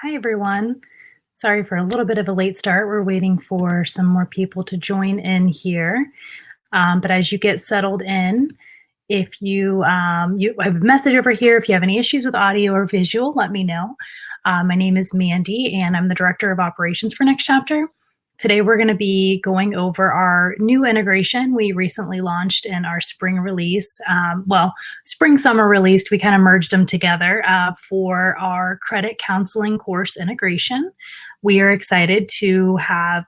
Hi, everyone. Sorry for a little bit of a late start. We're waiting for some more people to join in here. But as you get settled in, if you have a message over here, if you have any issues with audio or visual, let me know. My name is Mandy, and I'm the Director of Operations for NextChapter. Today, we're going to be going over our new integration we recently launched in our spring release. Spring-summer release, we kind of merged them together for our credit counseling course integration. We are excited to have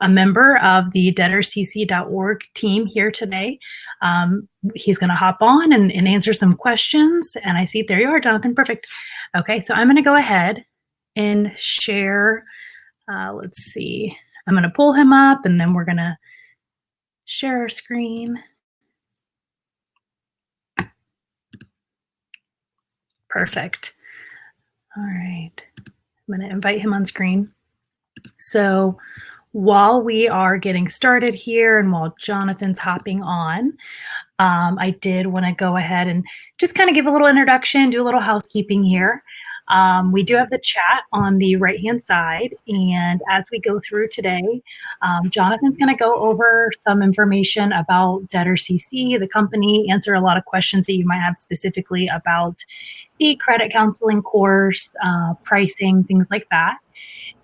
a member of the DebtorCC.org team here today. He's going to hop on and answer some questions. And I see, there you are, Jonathan. Perfect. Okay, so I'm going to go ahead and share. Let's see. I'm going to pull him up, and then we're going to share our screen. Perfect. All right. I'm going to invite him on screen. So while we are getting started here and while Jonathan's hopping on, I did want to go ahead and just kind of give a little introduction, do a little housekeeping here. We do have the chat on the right-hand side, and as we go through today, Jonathan's going to go over some information about DebtorCC, the company, answer a lot of questions that you might have specifically about the credit counseling course, pricing, things like that.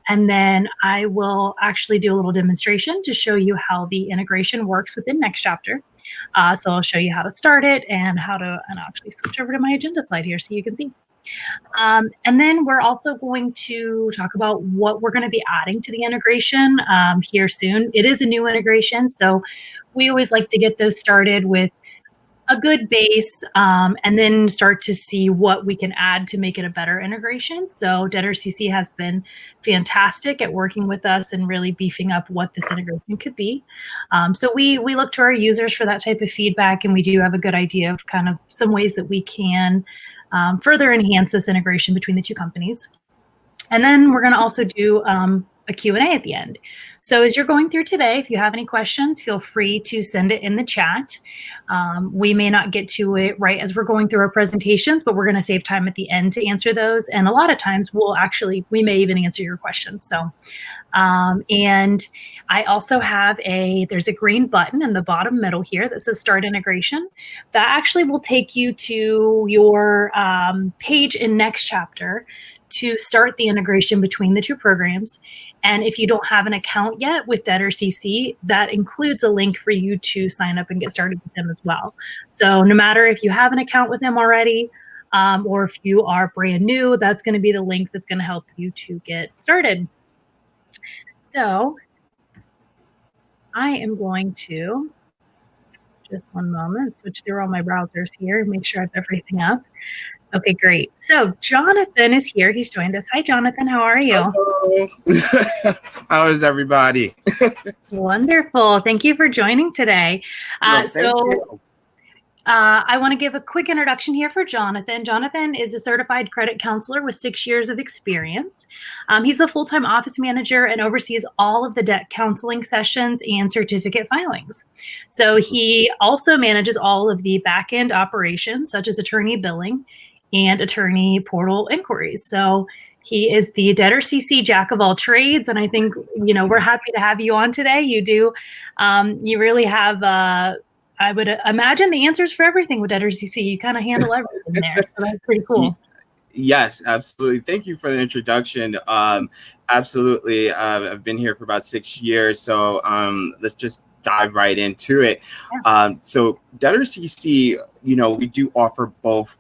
And then I will actually do a little demonstration to show you how the integration works within NextChapter. So I'll show you how to start it and how to, and I'll actually switch over to my agenda slide here so you can see. And then we're also going to talk about what we're going to be adding to the integration here soon. It is a new integration, so we always like to get those started with a good base and then start to see what we can add to make it a better integration. So DebtorCC has been fantastic at working with us and really beefing up what this integration could be. So we look to our users for that type of feedback, and we do have a good idea of kind of some ways that we can further enhance this integration between the two companies. And then we're going to also do a Q&A at the end. So as you're going through today, if you have any questions, feel free to send it in the chat. We may not get to it right as we're going through our presentations, but we're going to save time at the end to answer those. And a lot of times we may even answer your questions. So, and I also have there's a green button in the bottom middle here that says Start Integration. That actually will take you to your page in NextChapter to start the integration between the two programs. And if you don't have an account yet with DebtorCC, that includes a link for you to sign up and get started with them as well. So no matter if you have an account with them already, or if you are brand new, that's going to be the link that's going to help you to get started. So I am going to, just one moment, switch through all my browsers here and make sure I have everything up. Okay, great. So Jonathan is here. He's joined us. Hi, Jonathan. How are you? Hello. How is everybody? Wonderful. Thank you for joining today. Thank you. I want to give a quick introduction here for Jonathan. Jonathan is a certified credit counselor with 6 years of experience. He's the full-time office manager and oversees all of the debt counseling sessions and certificate filings. So he also manages all of the back-end operations, such as attorney billing and attorney portal inquiries. So he is the DebtorCC jack of all trades, and I think we're happy to have you on today. You really have. I would imagine the answers for everything with DebtorCC. You kind of handle everything there, so that's pretty cool. Yes, absolutely. Thank you for the introduction. Absolutely. I've been here for about 6 years, so let's just dive right into it. Yeah. So DebtorCC, we do offer both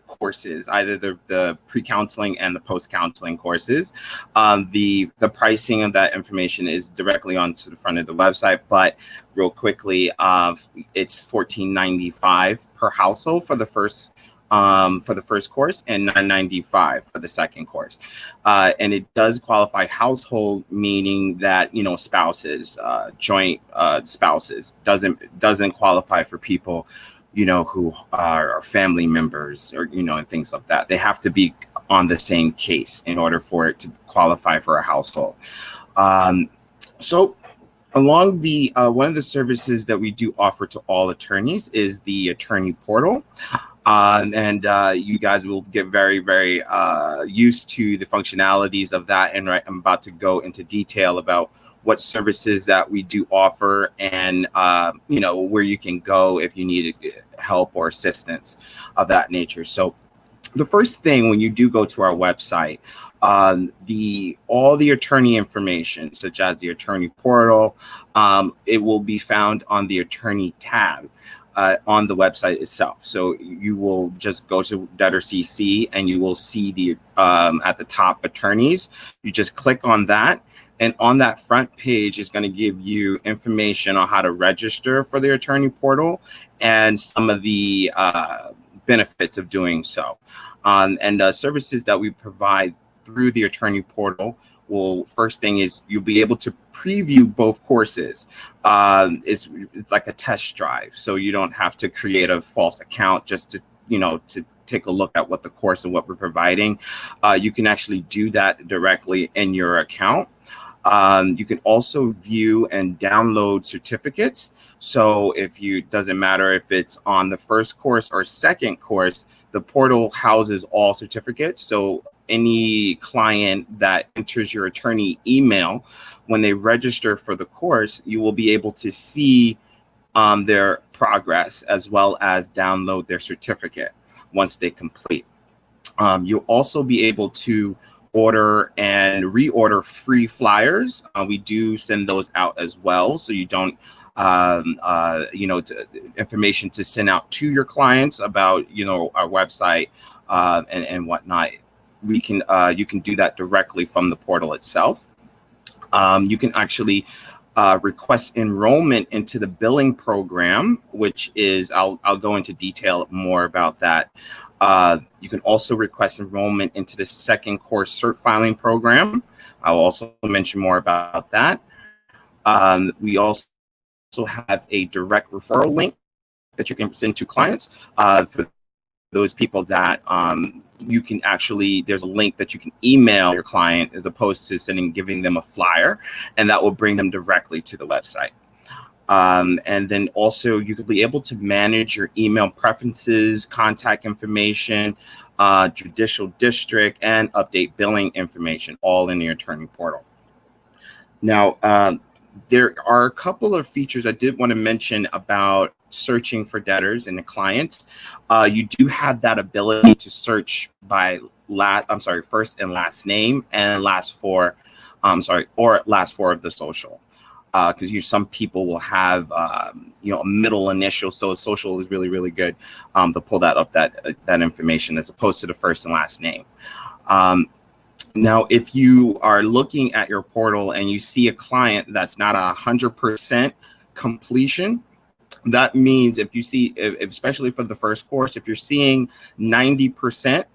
courses, either the pre-counseling and the post-counseling courses. The pricing of that information is directly onto the front of the website, but real quickly, it's $14.95 per household for the first course and $9.95 for the second course. And it does qualify household, meaning that, spouses, joint spouses, doesn't qualify for people who are family members or, and things like that. They have to be on the same case in order for it to qualify for a household. So along one of the services that we do offer to all attorneys is the attorney portal. You guys will get very, very used to the functionalities of that. And I'm about to go into detail about what services that we do offer, and where you can go if you need help or assistance of that nature. So the first thing, when you do go to our website, all the attorney information, such as the attorney portal, it will be found on the attorney tab on the website itself. So you will just go to DebtorCC and you will see the at the top attorneys. You just click on that, and on that front page is going to give you information on how to register for the attorney portal and some of the benefits of doing so. And services that we provide through the attorney portal first thing is you'll be able to preview both courses. It's like a test drive, so you don't have to create a false account just to take a look at what the course and what we're providing. You can actually do that directly in your account. You can also view and download certificates. So doesn't matter if it's on the first course or second course, the portal houses all certificates. So any client that enters your attorney email, when they register for the course, you will be able to see their progress as well as download their certificate once they complete. You'll also be able to order and reorder free flyers. We do send those out as well, so you don't information to send out to your clients about our website and whatnot. You can do that directly from the portal itself. You can actually request enrollment into the billing program, which is I'll go into detail more about that. You can also request enrollment into the second course cert filing program. I'll also mention more about that. We also have a direct referral link that you can send to clients for those people that you can actually, there's a link that you can email your client as opposed to giving them a flyer, and that will bring them directly to the website. And then also you could be able to manage your email preferences, contact information, judicial district, and update billing information, all in the attorney portal. Now, there are a couple of features I did want to mention about searching for debtors and the clients. You do have that ability to search by first and last name and last four of the social. Because some people will have a middle initial, so social is really, really good to pull that information as opposed to the first and last name. Now, if you are looking at your portal and you see a client that's not 100% completion, that means if you see, especially for the first course, if you're seeing 90%,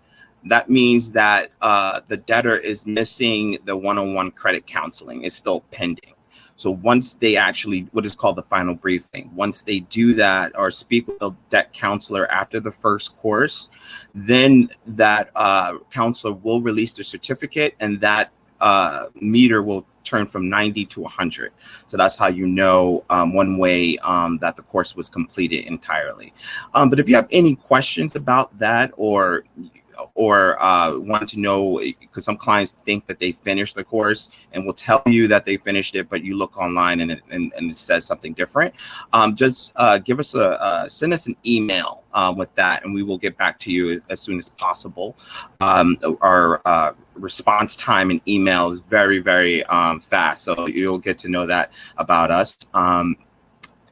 that means that the debtor is missing the one-on-one credit counseling. It's still pending. So once they actually, what is called the final briefing, once they do that or speak with the debt counselor after the first course, then that counselor will release the certificate, and that meter will turn from 90 to 100. So that's how you know one way that the course was completed entirely. But if you have any questions about that or want to know, because some clients think that they finished the course and will tell you that they finished it, but you look online and it says something different, just send us an email with that, and we will get back to you as soon as possible. Our response time in email is very, very fast, so you'll get to know that about us. And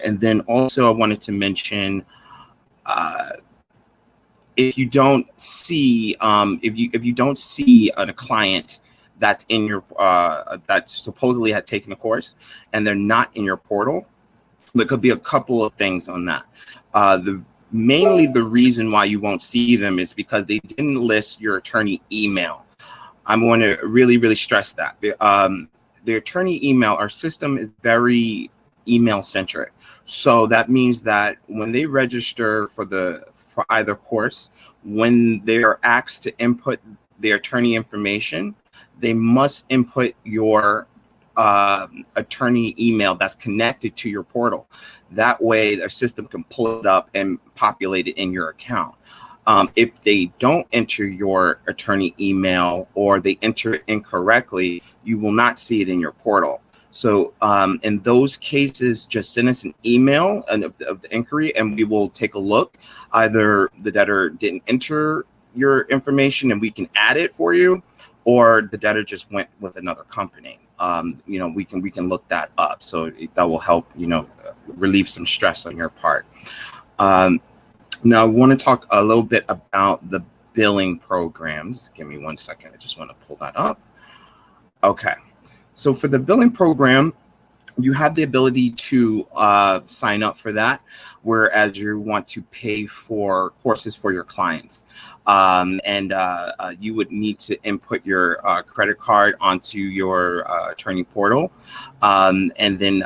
then also I wanted to mention, if you don't see if you don't see a client that's in your that supposedly had taken a course and they're not in your portal, there could be a couple of things on that. Mainly the reason why you won't see them is because they didn't list your attorney email. I'm going to really, really stress that. The attorney email, our system is very email centric. So that means that when they register for either course, when they are asked to input their attorney information, they must input your attorney email that's connected to your portal. That way, the system can pull it up and populate it in your account. If they don't enter your attorney email or they enter it incorrectly, you will not see it in your portal. So in those cases, just send us an email of the inquiry and we will take a look. Either the debtor didn't enter your information and we can add it for you, or the debtor just went with another company. We can look that up. So that will help, relieve some stress on your part. Now I want to talk a little bit about the billing programs. Give me 1 second. I just want to pull that up. Okay. So for the billing program, you have the ability to sign up for that, whereas you want to pay for courses for your clients. You would need to input your credit card onto your attorney portal. And then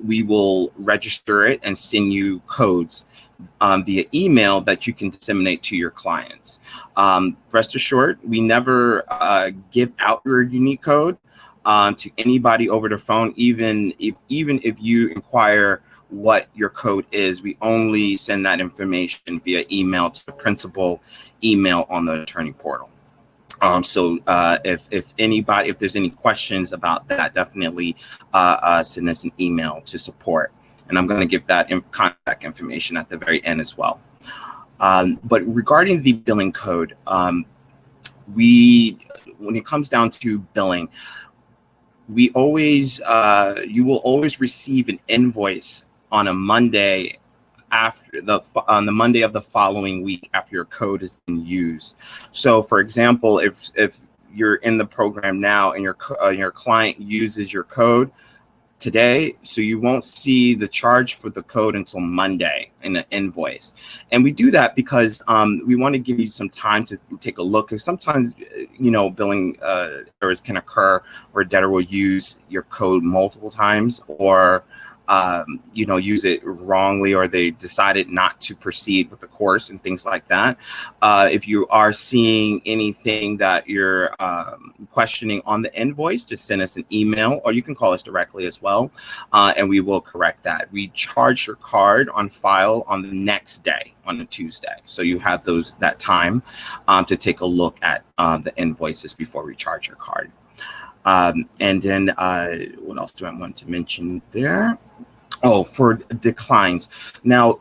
we will register it and send you codes via email that you can disseminate to your clients. Rest assured, we never give out your unique code to anybody over the phone. Even if you inquire what your code is, we only send that information via email to the principal email on the attorney portal. If there's any questions about that, definitely send us an email to support. And I'm going to give that contact information at the very end as well. But regarding the billing code, when it comes down to billing, you will always receive an invoice on a Monday on the Monday of the following week after your code has been used. So for example, if you're in the program now and your client uses your code today, so you won't see the charge for the code until Monday in the invoice. And we do that because we want to give you some time to take a look, because sometimes billing errors can occur where a debtor will use your code multiple times, or use it wrongly, or they decided not to proceed with the course and things like that. If you are seeing anything that you're questioning on the invoice, just send us an email, or you can call us directly as well, and we will correct that. We charge your card on file on the next day, on a Tuesday. So you have that time to take a look at the invoices before we charge your card. And then what else do I want to mention there? Oh, for declines. Now,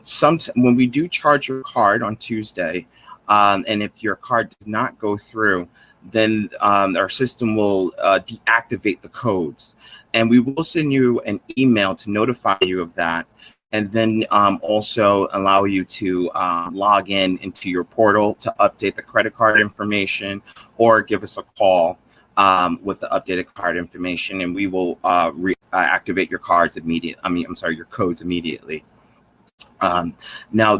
when we do charge your card on Tuesday, and if your card does not go through, then our system will deactivate the codes. And we will send you an email to notify you of that. And then also allow you to log into your portal to update the credit card information, or give us a call with the updated card information, and we will activate your codes immediately. Now,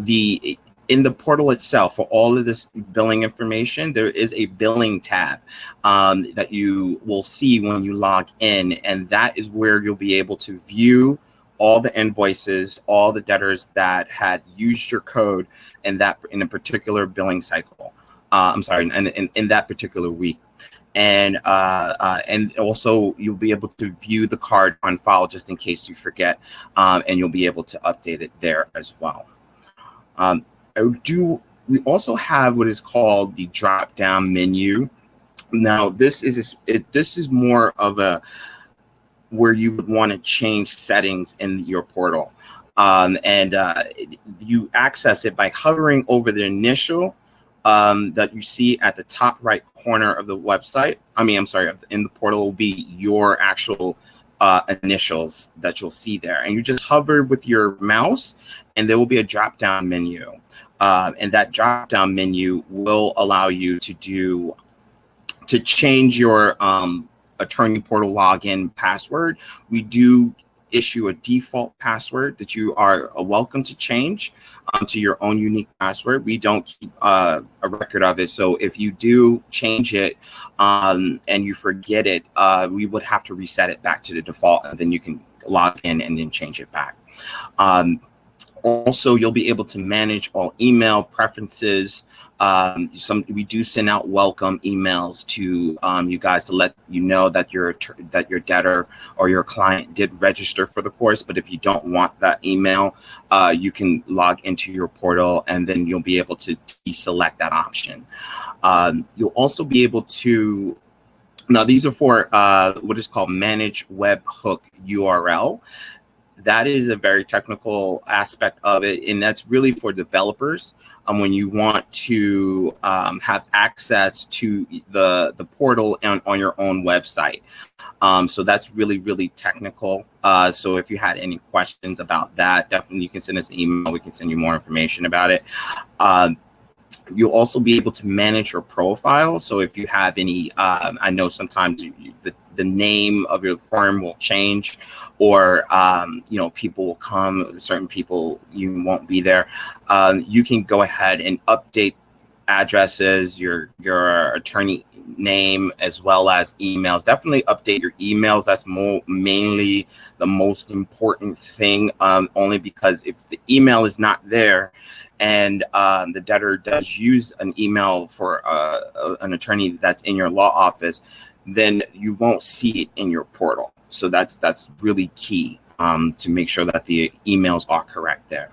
in the portal itself, for all of this billing information, there is a billing tab that you will see when you log in, and that is where you'll be able to view all the invoices, all the debtors that had used your code in a particular billing cycle. In that particular week. And also you'll be able to view the card on file just in case you forget, and you'll be able to update it there as well. We also have what is called the drop-down menu. Now, this is more of where you would want to change settings in your portal, you access it by hovering over the initial that you see at the top right corner of the website. In the portal will be your actual initials that you'll see there. And you just hover with your mouse, and there will be a drop-down menu. And that drop-down menu will allow you to change your attorney portal login password. We do issue a default password that you are welcome to change to your own unique password. We don't keep a record of it. So if you do change it and you forget it, we would have to reset it back to the default, and then you can log in and then change it back. Also, you'll be able to manage all email preferences. We do send out welcome emails to you guys to let you know that your debtor or your client did register for the course. But if you don't want that email, you can log into your portal, and then you'll be able to deselect that option. You'll also be able to, now these are for what is called manage webhook URL. That is a very technical aspect of it, and that's really for developers when you want to have access to the portal on your own website. So that's really, really technical. So if you had any questions about that, definitely you can send us an email. We can send you more information about it. You'll also be able to manage your profile. So if you have any, I know sometimes the name of your firm will change, or people will come, certain people you won't be there. You can go ahead and update addresses, your attorney name, as well as emails. Definitely update your emails. That's mainly the most important thing, only because if the email is not there, and the debtor does use an email for an attorney that's in your law office, then you won't see it in your portal. So that's really key to make sure that the emails are correct there.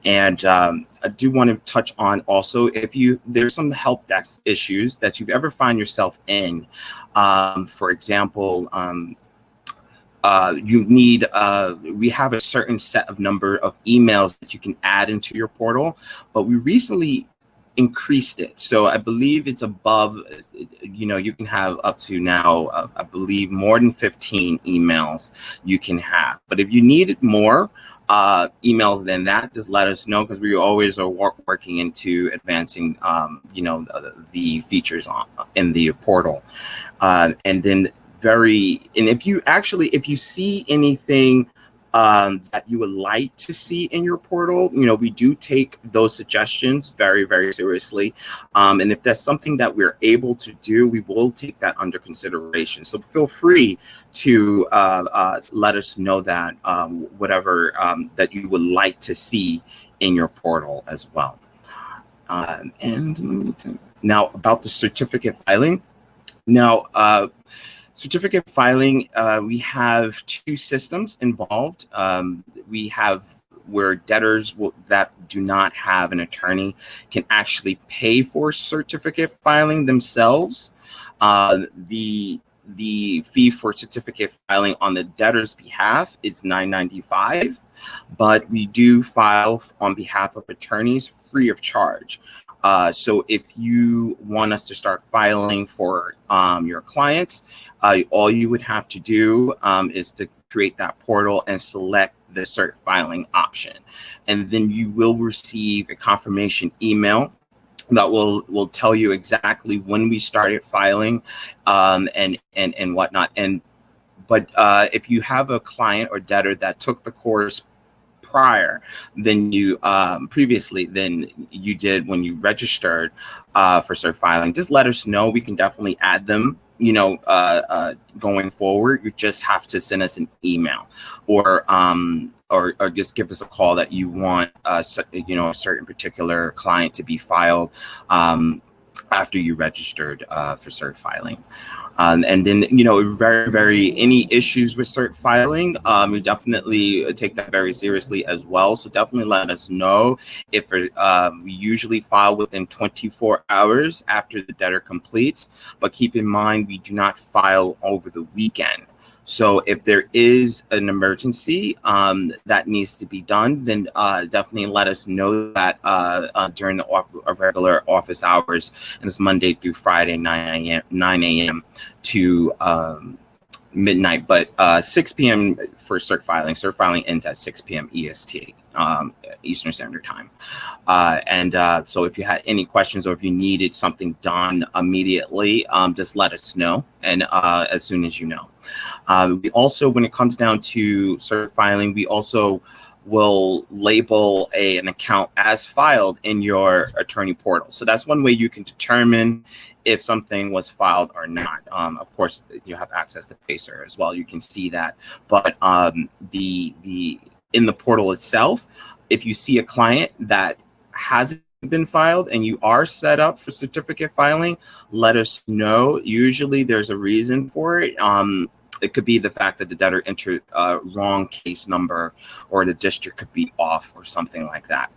And I do want to touch on also, if there's some help desk issues that you've ever find yourself in. For example, you need, we have a certain set of number of emails that you can add into your portal, but we recently increased it. So I believe it's above, you can have up to now, I believe more than 15 emails you can have. But if you needed more emails than that, just let us know, because we always are working into advancing, the features in the portal. And then if you see anything that you would like to see in your portal, we do take those suggestions very, very seriously. And if that's something that we're able to do, we will take that under consideration. So feel free to let us know that whatever that you would like to see in your portal as well. And now about the certificate filing. Now, certificate filing, we have two systems involved. We have where debtors that do not have an attorney can actually pay for certificate filing themselves. The fee for certificate filing on the debtor's behalf is $9.95, but we do file on behalf of attorneys free of charge. So if you want us to start filing for your clients, all you would have to do is to create that portal and select the cert filing option. And then you will receive a confirmation email that will tell you exactly when we started filing and whatnot. But if you have a client or debtor that took the course prior than you previously than you did when you registered for cert filing, just let us know. We can definitely add them, going forward. You just have to send us an email or just give us a call that you want a certain particular client to be filed after you registered for cert filing. And then, very, very, any issues with cert filing, we definitely take that very seriously as well. So definitely let us know. If we usually file within 24 hours after the debtor completes, but keep in mind, we do not file over the weekend. So if there is an emergency that needs to be done, then definitely let us know that during the regular office hours, and it's Monday through Friday, 9 a.m. to midnight, but 6 p.m. for cert filing. Cert filing ends at 6 p.m. EST, Eastern Standard Time. So if you had any questions or if you needed something done immediately, just let us know, and as soon as you know. We also, when it comes down to cert filing, we also will label an account as filed in your attorney portal. So that's one way you can determine if something was filed or not. Of course, you have access to Pacer as well. You can see that. But in the portal itself, if you see a client that hasn't been filed and you are set up for certificate filing, let us know. Usually there's a reason for it. It could be the fact that the debtor entered a wrong case number, or the district could be off, or something like that,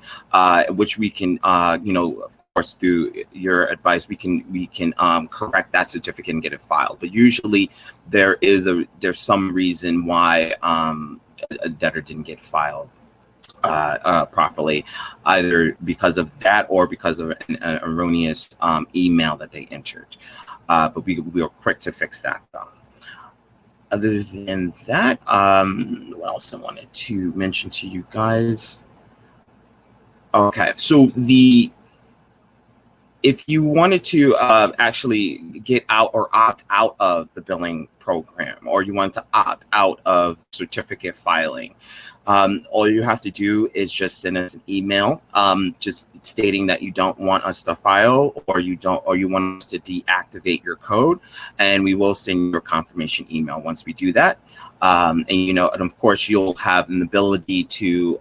which we can, of course, through your advice, we can correct that certificate and get it filed. But usually there's some reason why a debtor didn't get filed properly, either because of that or because of an erroneous email that they entered. But we are quick to fix that, though. Other than that, what else I wanted to mention to you guys? Okay, so if you wanted to actually get out or opt out of the billing program, or you want to opt out of certificate filing, all you have to do is just send us an email, just stating that you don't want us to file, or you want us to deactivate your code, and we will send you a confirmation email once we do that. And of course, you'll have an ability to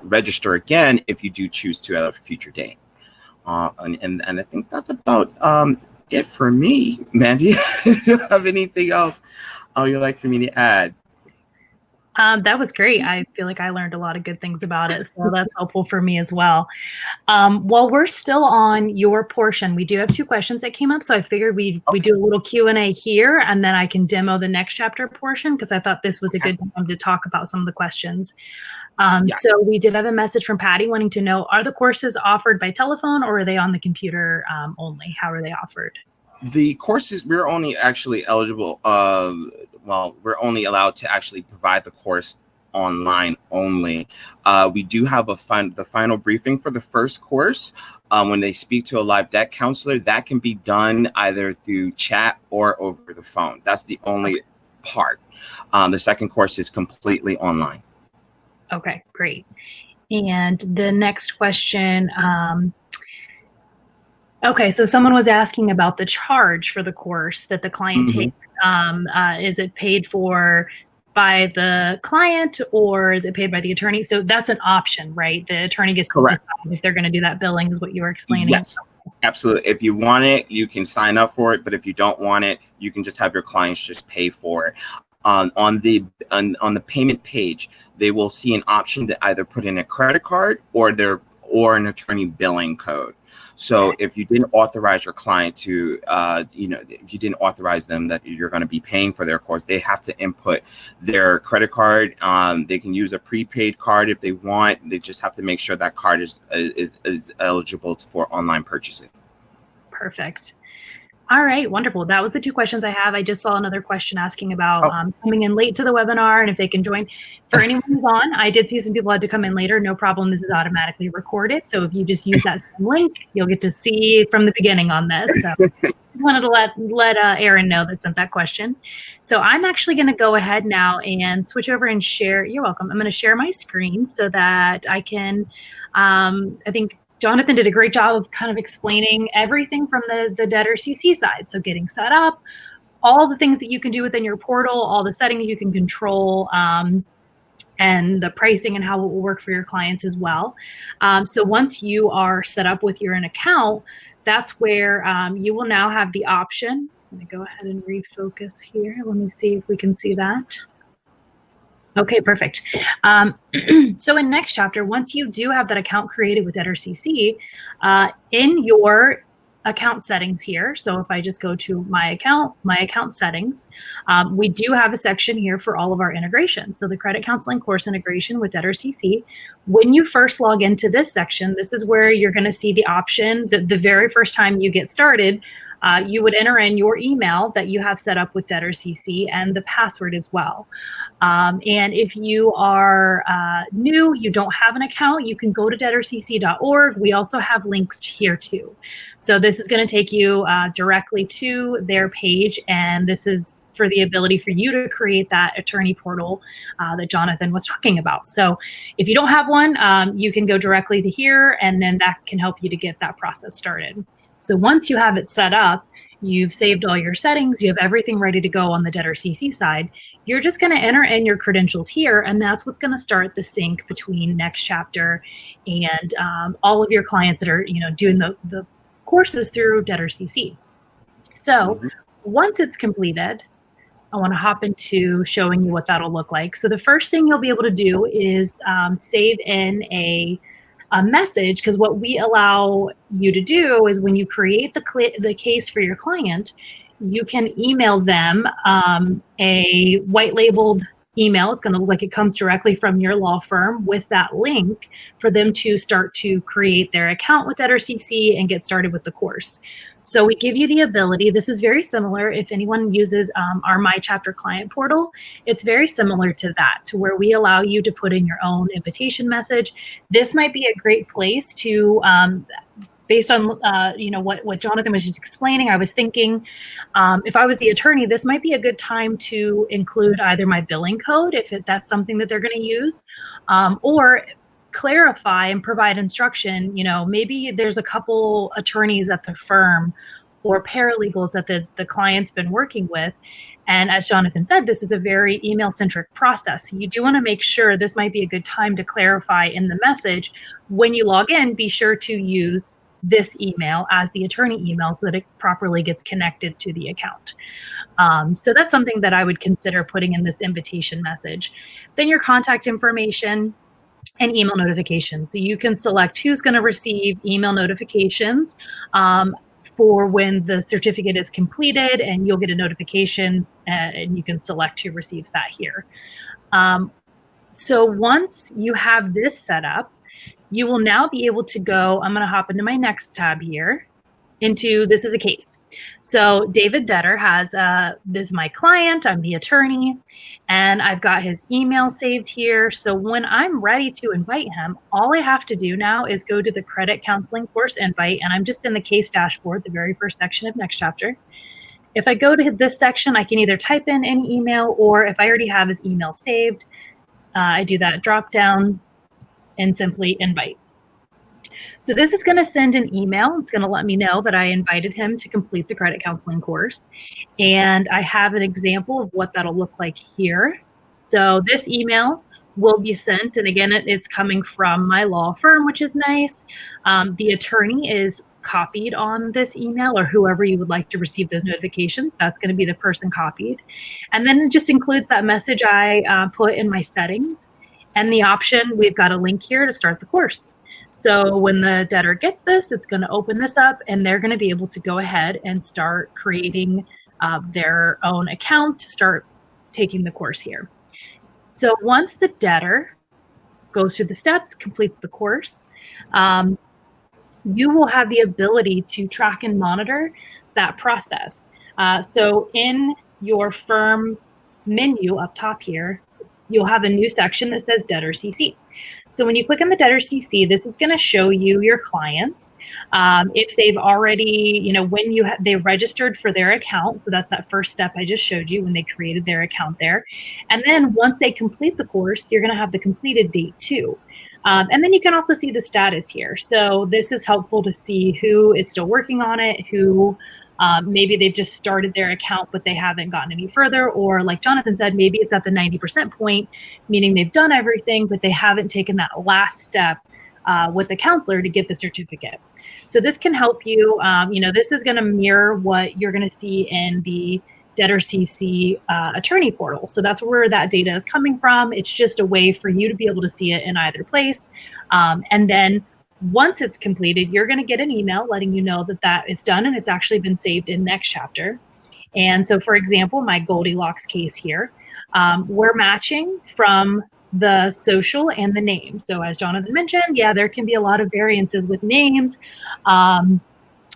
register again if you do choose to at a future date. And I think that's about it for me. Mandy, do you have anything else you'd like for me to add? That was great. I feel like I learned a lot of good things about it, so that's helpful for me as well. While we're still on your portion, we do have 2 questions that came up, so I figured we do a little Q&A here, and then I can demo the next chapter portion, because I thought this was a good time to talk about some of the questions. Yes. So we did have a message from Patty wanting to know, are the courses offered by telephone, or are they on the computer only? How are they offered? The courses, we're only actually eligible, we're only allowed to actually provide the course online only. We do have the final briefing for the first course. When they speak to a live debt counselor, that can be done either through chat or over the phone. That's the only part. The second course is completely online. Okay, great. And the next question, okay, so someone was asking about the charge for the course that the client takes. Is it paid for by the client, or is it paid by the attorney? So that's an option, right? The attorney gets to decide if they're going to do that billing, is what you were explaining. Yes, absolutely. If you want it, you can sign up for it. But if you don't want it, you can just have your clients just pay for it. On the payment page, they will see an option to either put in a credit card or an attorney billing code. So if you didn't authorize your client to, if you didn't authorize them that you're going to be paying for their course, they have to input their credit card. They can use a prepaid card if they want. They just have to make sure that card is eligible for online purchasing. Perfect. All right, wonderful. That was the 2 questions I have. I just saw another question asking about coming in late to the webinar and if they can join. For anyone who's on, I did see some people had to come in later. No problem. This is automatically recorded. So if you just use that same link, you'll get to see from the beginning on this. So I wanted to let Aaron know that sent that question. So I'm actually going to go ahead now and switch over and share. You're welcome. I'm going to share my screen so that I can, I think, Jonathan did a great job of kind of explaining everything from the DebtorCC side. So getting set up, all the things that you can do within your portal, all the settings you can control, and the pricing and how it will work for your clients as well. So once you are set up with your own account, that's where you will now have the option. Let me go ahead and refocus here. Let me see if we can see that. Okay, perfect. So in next chapter, once you do have that account created with DebtorCC, in your account settings here, so if I just go to my account settings, we do have a section here for all of our integrations. So the credit counseling course integration with DebtorCC. When you first log into this section, this is where you're going to see the option that the very first time you get started, you would enter in your email that you have set up with DebtorCC and the password as well. And if you are new, you don't have an account, you can go to DebtorCC.org. We also have links here too. So this is going to take you directly to their page, and this is for the ability for you to create that attorney portal that Jonathan was talking about. So if you don't have one, you can go directly to here, and then that can help you to get that process started. So once you have it set up, You've saved all your settings. You have everything ready to go on the DebtorCC side. You're just going to enter in your credentials here, and that's what's going to start the sync between NextChapter and all of your clients that are, doing the courses through DebtorCC. So once it's completed, I want to hop into showing you what that'll look like. So the first thing you'll be able to do is save in a message, because what we allow you to do is when you create the case for your client, you can email them a white labeled email. It's going to look like it comes directly from your law firm with that link for them to start to create their account with DebtorCC and get started with the course. So we give you the ability. This is very similar. If anyone uses our My Chapter client portal, it's very similar to that, to where we allow you to put in your own invitation message. This might be a great place to, based on what Jonathan was just explaining, I was thinking if I was the attorney, this might be a good time to include either my billing code, if that's something that they're going to use, or clarify and provide instruction. Maybe there's a couple attorneys at the firm or paralegals that the client's been working with. And as Jonathan said, this is a very email-centric process. You do want to make sure this might be a good time to clarify in the message. When you log in, be sure to use this email as the attorney email so that it properly gets connected to the account. So that's something that I would consider putting in this invitation message. Then your contact information and email notifications. So you can select who's going to receive email notifications for when the certificate is completed, and you'll get a notification and you can select who receives that here. So once you have this set up, you will now be able to go, I'm going to hop into my next tab here, into this is a case. So David Debtor has, this is my client, I'm the attorney, and I've got his email saved here. So when I'm ready to invite him, all I have to do now is go to the credit counseling course invite, and I'm just in the case dashboard, the very first section of NextChapter. If I go to this section, I can either type in any email, or if I already have his email saved, I do that drop down and simply invite. So this is going to send an email. It's going to let me know that I invited him to complete the credit counseling course. And I have an example of what that'll look like here. So this email will be sent. And again, it's coming from my law firm, which is nice. The attorney is copied on this email, or whoever you would like to receive those notifications. That's going to be the person copied. And then it just includes that message I put in my settings. And the option, we've got a link here to start the course. So when the debtor gets this, it's going to open this up, and they're going to be able to go ahead and start creating their own account to start taking the course here. So once the debtor goes through the steps, completes the course, you will have the ability to track and monitor that process. So in your firm menu up top here, you'll have a new section that says DebtorCC. So when you click on the DebtorCC, this is going to show you your clients. If they've already, when they registered for their account, so that's that first step I just showed you when they created their account there. And then once they complete the course, you're going to have the completed date too. And then you can also see the status here. So this is helpful to see who is still working on it, who maybe they've just started their account, but they haven't gotten any further. Or like Jonathan said, maybe it's at the 90% point, meaning they've done everything, but they haven't taken that last step with the counselor to get the certificate. So this can help you. This is going to mirror what you're going to see in the DebtorCC attorney portal. So that's where that data is coming from. It's just a way for you to be able to see it in either place. And then once it's completed, you're going to get an email letting you know that that is done and it's actually been saved in NextChapter. And so, for example, my Goldilocks case here, we're matching from the social and the name. So as Jonathan mentioned, there can be a lot of variances with names.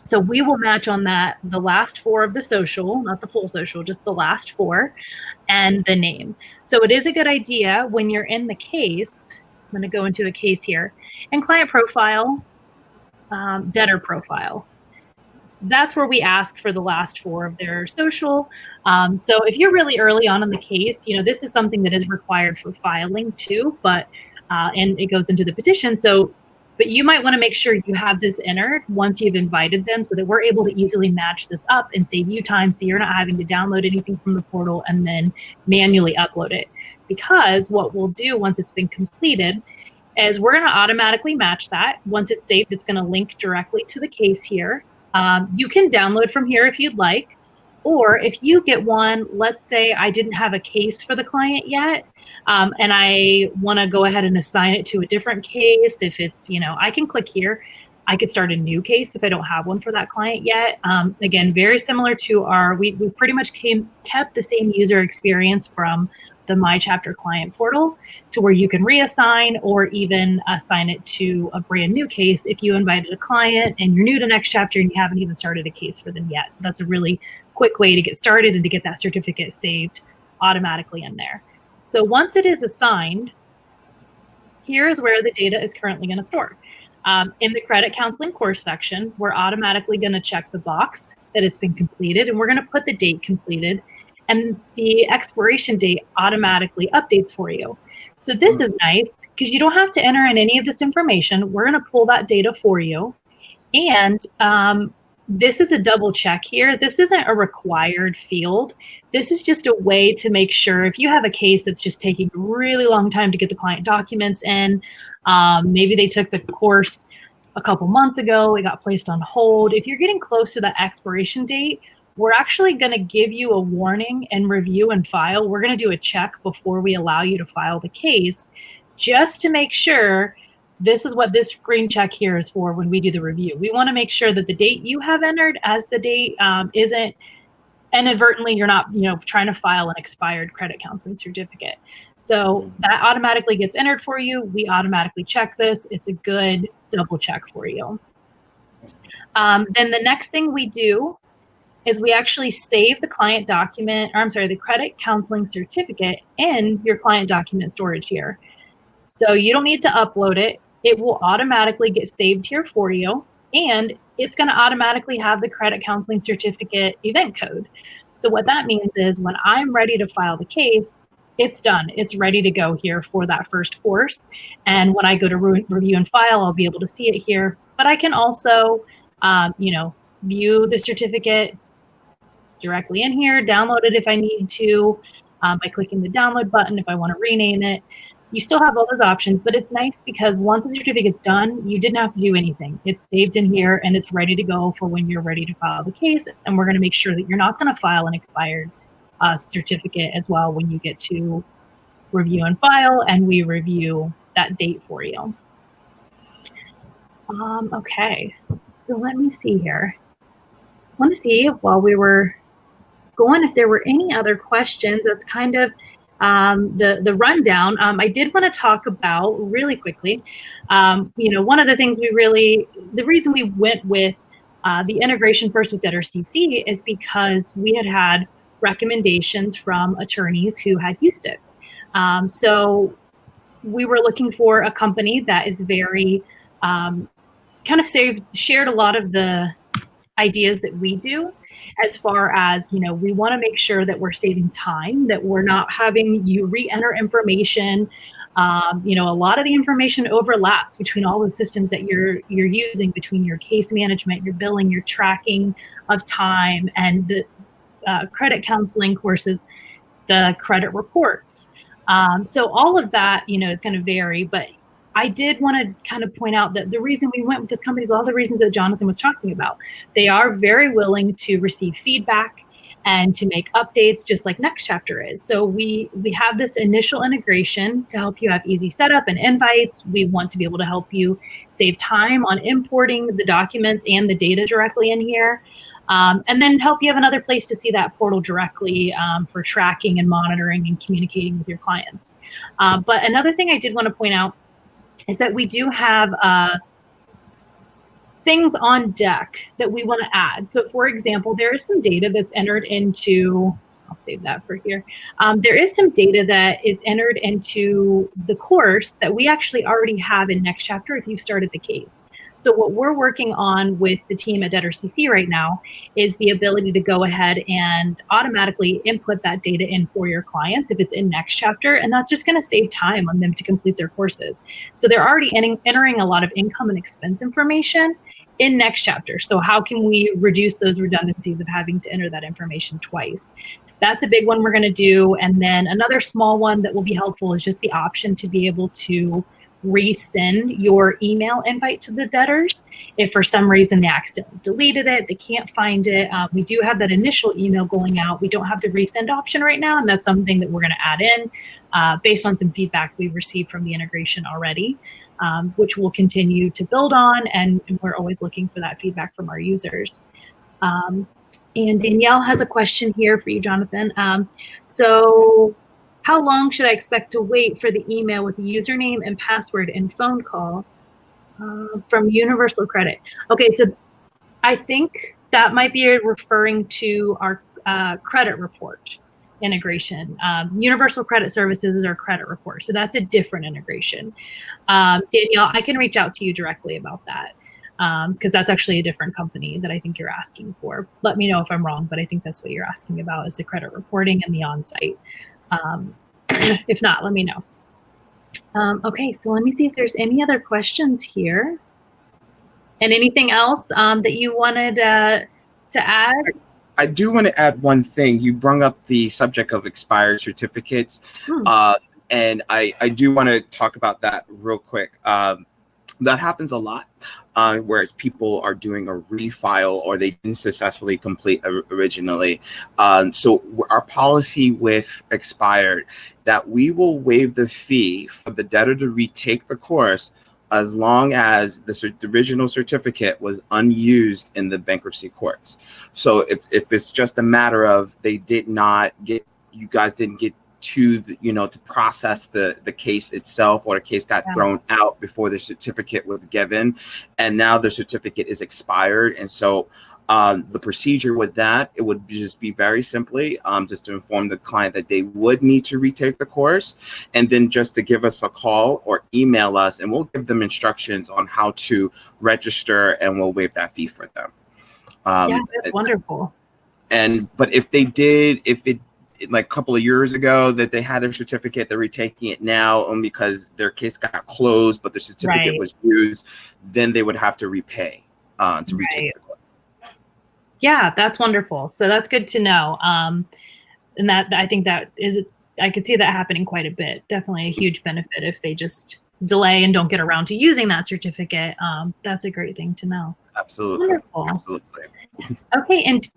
So we will match on that, the last four of the social, not the full social, just the last four, and the name. So it is a good idea when you're in the case. I'm going to go into a case here. And client profile, debtor profile. That's where we ask for the last four of their social. So if you're really early on in the case, this is something that is required for filing too, but and it goes into the petition. So But you might want to make sure you have this entered once you've invited them so that we're able to easily match this up and save you time so you're not having to download anything from the portal and then manually upload it. Because what we'll do once it's been completed is we're going to automatically match that. Once it's saved, it's going to link directly to the case here. You can download from here if you'd like. Or if you get one, let's say I didn't have a case for the client yet, and I want to go ahead and assign it to a different case. If it's, I can click here. I could start a new case if I don't have one for that client yet. Again, very similar to we pretty much kept the same user experience from the NextChapter client portal to where you can reassign or even assign it to a brand new case if you invited a client and you're new to NextChapter and you haven't even started a case for them yet. So that's a really quick way to get started and to get that certificate saved automatically in there. So once it is assigned, here's where the data is currently going to store. In the credit counseling course section, we're automatically going to check the box that it's been completed, and we're going to put the date completed, and the expiration date automatically updates for you. So this is nice because you don't have to enter in any of this information. We're going to pull that data for you. And this is a double check here. This isn't a required field. This is just a way to make sure if you have a case that's just taking a really long time to get the client documents in, maybe they took the course a couple months ago, it got placed on hold. If you're getting close to that expiration date, we're actually going to give you a warning and review and file. We're going to do a check before we allow you to file the case just to make sure this is what this green check here is for when we do the review. We want to make sure that the date you have entered as the date isn't inadvertently, you're not trying to file an expired credit counseling certificate. So that automatically gets entered for you. We automatically check this. It's a good double check for you. Then the next thing we do is we actually save the client document, the credit counseling certificate in your client document storage here. So you don't need to upload it. It will automatically get saved here for you. And it's going to automatically have the credit counseling certificate event code. So what that means is when I'm ready to file the case, it's done. It's ready to go here for that first course. And when I go to review and file, I'll be able to see it here. But I can also, view the certificate directly in here, download it if I need to, by clicking the download button if I want to rename it. You still have all those options, but it's nice because once the certificate's done, you didn't have to do anything. It's saved in here and it's ready to go for when you're ready to file the case. And we're going to make sure that you're not going to file an expired certificate as well when you get to review and file, and we review that date for you. Okay, so let me see here. I want to see while we were going if there were any other questions. That's kind of the rundown. I did want to talk about really quickly, one of the things the reason we went with the integration first with DebtorCC is because we had recommendations from attorneys who had used it. So we were looking for a company that is very shared a lot of the ideas that we do, as far as, we want to make sure that we're saving time, that we're not having you re-enter information. A lot of the information overlaps between all the systems that you're using, between your case management, your billing, your tracking of time, and the credit counseling courses, the credit reports. So all of that, is going to vary, but I did want to kind of point out that the reason we went with this company is all the reasons that Jonathan was talking about. They are very willing to receive feedback and to make updates, just like NextChapter is. So we have this initial integration to help you have easy setup and invites. We want to be able to help you save time on importing the documents and the data directly in here. And then help you have another place to see that portal directly for tracking and monitoring and communicating with your clients. But another thing I did want to point out is that we do have things on deck that we want to add. So for example, there is some data that's entered into, I'll save that for here. There is some data that is entered into the course that we actually already have in NextChapter if you've started the case. So what we're working on with the team at DebtorCC right now is the ability to go ahead and automatically input that data in for your clients if it's in NextChapter, and that's just going to save time on them to complete their courses. So they're already entering a lot of income and expense information in NextChapter. So how can we reduce those redundancies of having to enter that information twice? That's a big one we're going to do. And then another small one that will be helpful is just the option to be able to resend your email invite to the debtors. If for some reason they accidentally deleted it, they can't find it. We do have that initial email going out. We don't have the resend option right now, and that's something that we're going to add in based on some feedback we've received from the integration already, which we'll continue to build on, and we're always looking for that feedback from our users. And Danielle has a question here for you, Jonathan. So how long should I expect to wait for the email with the username and password and phone call from Universal Credit? Okay, so I think that might be referring to our credit report integration. Universal Credit Services is our credit report, so that's a different integration. Danielle, I can reach out to you directly about that because that's actually a different company that I think you're asking for. Let me know if I'm wrong, but I think that's what you're asking about is the credit reporting and the on-site. If not, let me know. Okay, so let me see if there's any other questions here. And anything else that you wanted to add? I do want to add one thing. You brought up the subject of expired certificates. And I do want to talk about that real quick. That happens a lot, whereas people are doing a refile or they didn't successfully complete originally. So our policy with expired, that we will waive the fee for the debtor to retake the course as long as the original certificate was unused in the bankruptcy courts. So if it's just a matter of they did not get, you guys didn't get to the, to process the case itself, or the case got thrown out before the certificate was given, and now the certificate is expired. And so the procedure with that, it would just be very simply just to inform the client that they would need to retake the course, and then just to give us a call or email us, and we'll give them instructions on how to register, and we'll waive that fee for them. Yeah, that's wonderful. But if they did, if it like a couple of years ago that they had their certificate, they're retaking it now only because their case got closed, but the certificate was used, then they would have to repay to retake the course. Yeah, that's wonderful. So that's good to know. And that, I think that is, I could see that happening quite a bit. Definitely a huge benefit if they just delay and don't get around to using that certificate. That's a great thing to know. Absolutely. Wonderful. Absolutely. Okay. And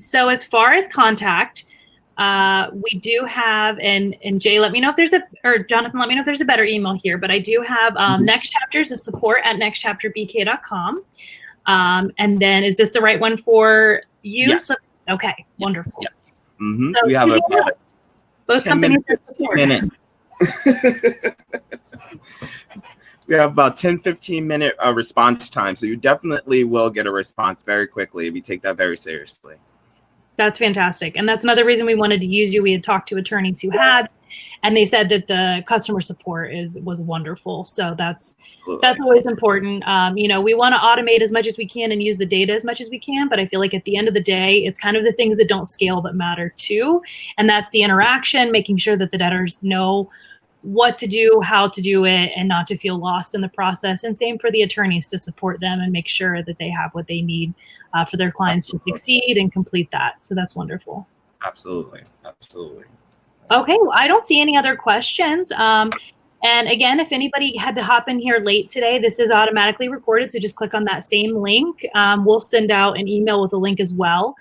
so as far as contact, we do have, and Jay, let me know if there's or Jonathan, let me know if there's a better email here, but I do have NextChapters is support@nextchapterbk.com. And then is this the right one for you? Yes. So, okay, wonderful. Yes. Mm-hmm. So we have about both companies have support. We have about 10-15 minute response time. So you definitely will get a response very quickly. We take that very seriously. That's fantastic. And that's another reason we wanted to use you. We had talked to attorneys who had, and they said that the customer support was wonderful. So that's always important. We want to automate as much as we can and use the data as much as we can. But I feel like at the end of the day, it's kind of the things that don't scale that matter too. And that's the interaction, making sure that the debtors know what to do, how to do it, and not to feel lost in the process. And same for the attorneys to support them and make sure that they have what they need for their clients to succeed and complete that. So that's wonderful. Absolutely. Absolutely. Okay. Well, I don't see any other questions. And again, if anybody had to hop in here late today, this is automatically recorded. So just click on that same link. We'll send out an email with a link as well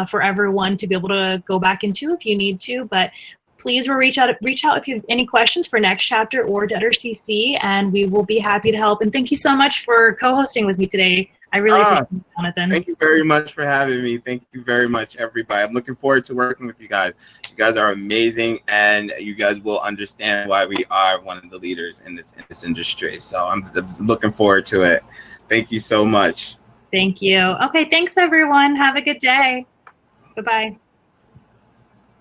for everyone to be able to go back into if you need to. But please reach out if you have any questions for NextChapter or DebtorCC, and we will be happy to help. And thank you so much for co-hosting with me today. I really appreciate it, Jonathan. Thank you very much for having me. Thank you very much, everybody. I'm looking forward to working with you guys. You guys are amazing, and you guys will understand why we are one of the leaders in this industry. So I'm looking forward to it. Thank you so much. Thank you. Okay, thanks, everyone. Have a good day. Bye-bye.